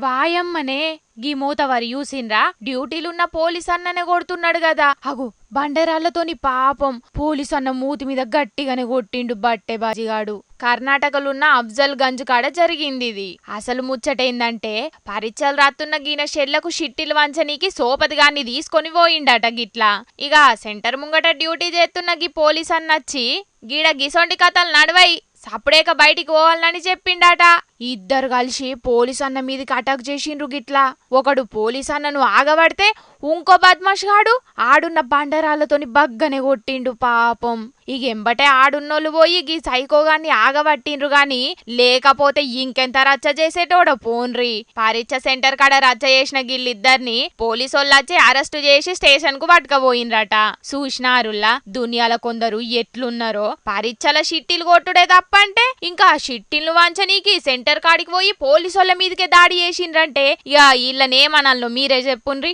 వాయమ్మనే గీ మూతవరి చూసిండ్రా డ్యూటీలున్న పోలీస్ అన్ననే కొడుతున్నాడు కదా. అగు బండరాళ్లతోని పాపం పోలీస్ అన్న మూతి మీద గట్టిగానే కొట్టిండు బట్టే బాజిగాడు. కర్ణాటకలున్న అఫ్జల్ గంజ్ కాడ జరిగింది ఇది. అసలు ముచ్చటేందంటే పరీక్షలు రాస్తున్న గీన షెడ్లకు షిట్టిలు వంచనీకి సోపతిగాన్ని తీసుకొని పోయిండట గిట్లా. ఇక సెంటర్ ముంగట డ్యూటీ చేస్తున్న గీ పోలీస్ అన్నొచ్చి గీడ గిసొంటి కథలు నడవై సప్పుడేక బయటికి పోవాలని చెప్పిండాట. ఇద్దరు కలిసి పోలీస్ అన్న మీదకి అటాక్ చేసిండ్రు గిట్లా. ఒకడు పోలీస్ అన్నను ఆగబడితే ఇంకో బద్మాష్ గాడు ఆడున్న బండరాళ్లతోని బగ్గనే కొట్టిండు పాపం. ఇక ఎంబటే ఆడున్నోళ్ళు పోయి గీ సైకోగాన్ని ఆగబట్టిండ్రు గాని లేకపోతే ఇంకెంత రచ్చ చేసేటోడో పోన్రి. పరీక్ష సెంటర్ కాడ రచ్చ చేసిన గిల్లిద్దరిని పోలీసోళ్ళొచ్చి అరెస్టు చేసి స్టేషన్ కు పట్టుకపోయిండ్రట. చూసినారుల్లా దునియాల కొందరు ఎట్లున్నారో. పరీక్షల షిట్టిలు కొట్టుడే తప్పంటే ఇంకా షిట్టిలు వంచనీకి సెంటర్ కాడికి పోయి పోలీసోళ్ళ మీదకే దాడి చేసిండ్రంటే ఇక వీళ్ళనేమనాలో మీరే చెప్పుండ్రి.